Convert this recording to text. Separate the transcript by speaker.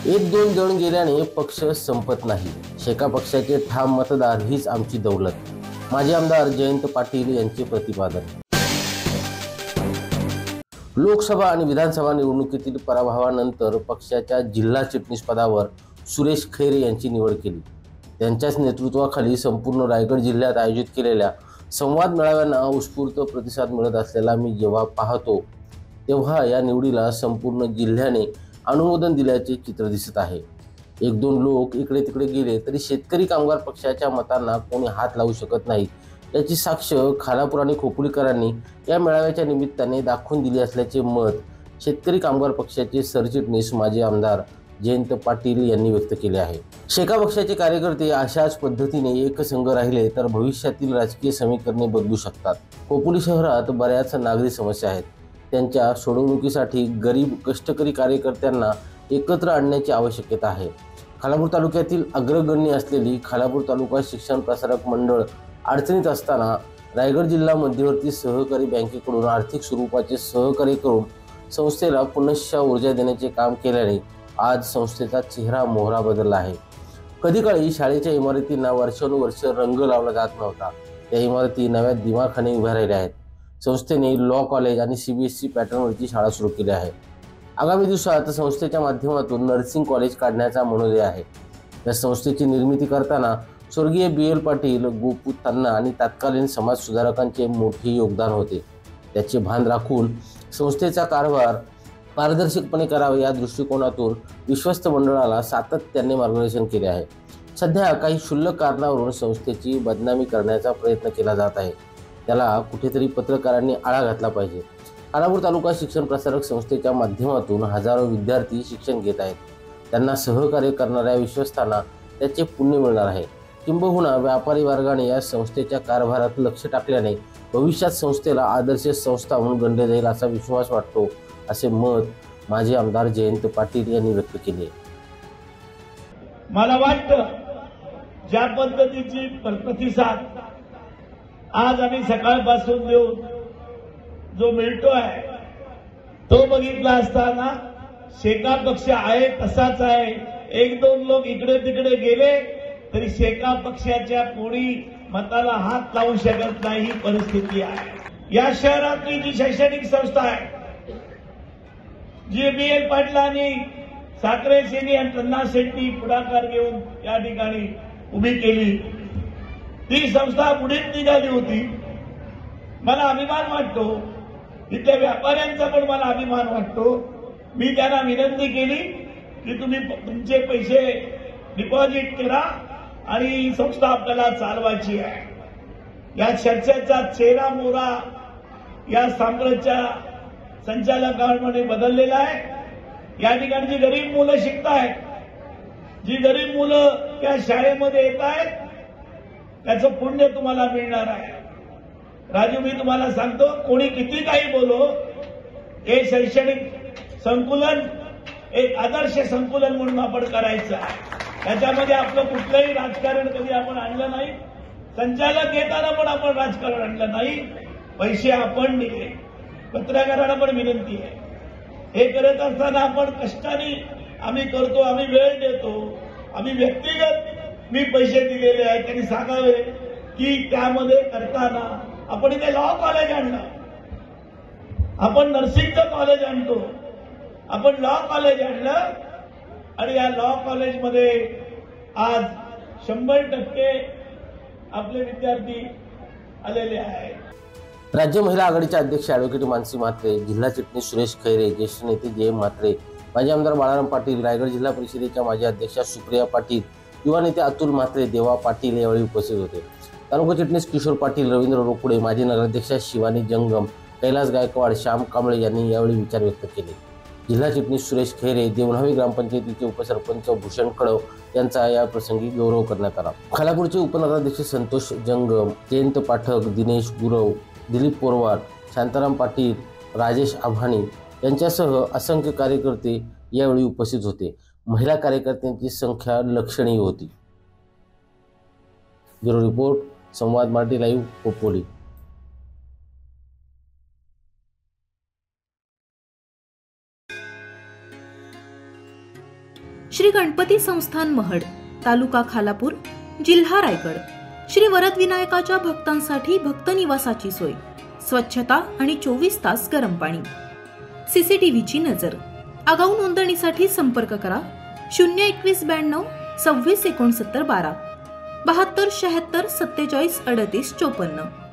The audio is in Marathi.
Speaker 1: एक दोन जण गेल्याने पक्ष संपत नाही। शेका पक्षाचे ठाम मतदार हीच आमची दौलत। माजी आमदार जयंत पाटील यांचे प्रतिपादन। लोकसभा आणि विधानसभा निवडणुकीतील पराभवानंतर पक्षाच्या जिल्हा चिटणीस पदावर सुरेश खैरे यांची निवड केली। त्यांच्याच नेतृत्वाखाली संपूर्ण रायगड जिल्ह्यात आयोजित केलेल्या संवाद मेळाव्यांना उत्स्फूर्त प्रतिसाद मिळत असलेला मी जेव्हा पाहतो तेव्हा या निवडीला संपूर्ण जिल्ह्याने अनुमोदन दिल्याचे चित्र दिसत आहे। एक दोन लोक इकडे तिकडे गेले तरी शेतकरी कामगार पक्षाच्या मतांना कोणी हात लावू शकत नाही याची साक्ष खालापूर आणि खोपोलीकरांनी या मेळाव्याच्या निमित्ताने दाखवून दिली असल्याचे मत शेतकरी कामगार पक्षाचे सरचिटणीस माजी आमदार जयंत पाटील यांनी व्यक्त केले आहे। शेका पक्षाचे कार्यकर्ते अशाच पद्धतीने एकसंघ राहिले तर भविष्यातील राजकीय समीकरणे बदलू शकतात। खोपोली शहरात बऱ्याच नागरी समस्या आहेत, त्यांच्या सोडवणुकीसाठी गरीब कष्टकरी कार्यकर्त्यांना एकत्र आणण्याची आवश्यकता आहे। खालापूर तालुक्यातील अग्रगण्य असलेली खालापूर तालुका शिक्षण प्रसारक मंडळ अडचणीत असताना रायगड जिल्हा मध्यवर्ती सहकारी बँकेकडून आर्थिक स्वरूपाचे सहकार्य करून संस्थेला पुनश्च ऊर्जा देण्याचे काम केल्याने आज संस्थेचा चेहरा मोहरा बदलला आहे। कधी काळी शाळेच्या इमारतींना वर्षानुवर्ष रंग लावला जात नव्हता, त्या इमारती नव्या दिमाखाने उभ्या राहिल्या आहेत। संस्थेने लॉ कॉलेज आणि CBSE पॅटर्नवरची शाळा सुरू केली आहे। आगामी दिवसात संस्थेच्या माध्यमातून नर्सिंग कॉलेज काढण्याचा मनोदय आहे। या संस्थेची निर्मिती करताना स्वर्गीय BL पाटील, गोपू तन्ना आणि तत्कालीन समाज सुधारकांचे मोठे योगदान होते। त्याचे भान राखून संस्थेचा कारभार पारदर्शकपणे करावा या दृष्टिकोनातून विश्वस्त मंडळाला सातत्याने मार्गदर्शन केले आहे। सध्या काही क्षुल्लक कारणावरून संस्थेची बदनामी करण्याचा प्रयत्न केला जात आहे, त्याला कुठेतरी पत्रकारांनी आळा घातला पाहिजे। खालापूर तालुका शिक्षण प्रसारक संस्थेच्या माध्यमातून हजारो विद्यार्थी शिक्षण घेत आहेत, त्यांना सहकार्य करणाऱ्या विश्वस्तांना त्याचे पुण्य मिळणार आहे। किंबहुना व्यापारी वर्गाने या संस्थेच्या कारभारात लक्ष टाकल्याने भविष्यात संस्थेला आदर्श संस्था म्हणून गणले जाईल असा विश्वास वाटतो, असे मत माजी आमदार जयंत पाटील यांनी व्यक्त केले।
Speaker 2: मला वाटतं ज्या पद्धतीची प्रतिसाद आज आम्ही सकाळपासून देऊन जो मिळतोय तो बघितला असताना शेका पक्ष आहे तसाच आहे। एक दोन लोक इकडे तिकडे गेले तरी शेका पक्षाच्या कोणी मताला हात लावू शकत नाही ही परिस्थिती आहे। या शहरातली जी शैक्षणिक संस्था आहे, जी BL पाटलांनी, साखरे सेनी आणि तन्ना शेट्टी पुढाकार घेऊन या ठिकाणी उभी केली, ती संस्था बुडीत निघाली होती। मला अभिमान वाटतो, इथल्या व्यापाऱ्यांचा पण मला अभिमान वाटतो। मी त्यांना विनंती केली की तुम्ही तुमचे पैसे डिपॉझिट करा आणि संस्था आपल्याला चालवायची आहे। या चर्चेचा चेहरा मोहरा या साम्राज्याच्या संचालकांमध्ये बदललेला आहे। या ठिकाणी जी गरीब मुलं शिकतायत, जी गरीब मुलं त्या शाळेमध्ये येत आहेत, त्याचं पुण्य तुम्हाला मिळणार आहे। राजू, मी तुम्हाला सांगतो, कोणी किती काही बोलो, हे शैक्षणिक संकुलन एक आदर्श संकुलन म्हणून आपण करायचं आहे। त्याच्यामध्ये आपलं कुठलंही राजकारण कधी आपण आणलं नाही, संचालक येताना पण आपण राजकारण आणलं नाही, पैसे आपण दिले। पत्रकारांना पण विनंती आहे, हे करत असताना आपण कष्टाने आम्ही करतो, आम्ही वेळ देतो, आम्ही व्यक्तिगत मी पैसे दिलेले आहेत, त्यांनी सांगावे की त्यामध्ये करताना आपण इथे लॉ कॉलेज आणलं, आपण नर्सिंगचं कॉलेज आणतो, आपण लॉ कॉलेज आणलं आणि या लॉ कॉलेजमध्ये आज 100% आपले विद्यार्थी आलेले आहेत।
Speaker 1: राज्य महिला आघाडीच्या अध्यक्ष ॲडव्होकेट मानसी म्हात्रे, जिल्हा चिटणीस सुरेश खैरे, ज्येष्ठ नेते JM म्हात्रे, माजी आमदार बाळाराम पाटील, रायगड जिल्हा परिषदेच्या माजी अध्यक्षा सुप्रिया पाटील, युवा नेते अतुल म्हात्रे, देवा पाटील यावेळी उपस्थित होते। तालुका चिटणीस किशोर पाटील, रवींद्र रोकडे, माजी नगराध्यक्षा शिवानी जंगम, कैलास गायकवाड, श्याम कांबळे यांनी यावेळी विचार व्यक्त केले। जिल्हा चिटणीस सुरेश खैरे, देवनावी ग्रामपंचायतीचे उपसरपंच भूषण कळव यांचा या प्रसंगी गौरव करण्यात आला। खालापूरचे उपनगराध्यक्ष संतोष जंगम, जयंत पाठक, दिनेश गुरव, दिलीप पोरवार, शांताराम पाटील, राजेश आभाणी यांच्यासह असंख्य कार्यकर्ते यावेळी उपस्थित होते। महिला कार्यकर्त्यांची संख्या लक्षणीय होती। ब्युरो रिपोर्ट, संवाद मराठी लाईव्ह, खोपोली।
Speaker 3: श्री गणपती संस्थान महड, तालुका खालापूर, जिल्हा रायगड. श्री वरदविनायकाच्या भक्तांसाठी भक्त निवासाची सोय, स्वच्छता आणि 24 तास गरम पाणी. सीसीटीव्हीची नजर. आगाऊ नोंदणीसाठी संपर्क करा 02192 26 69 12 72 76 47 38 54.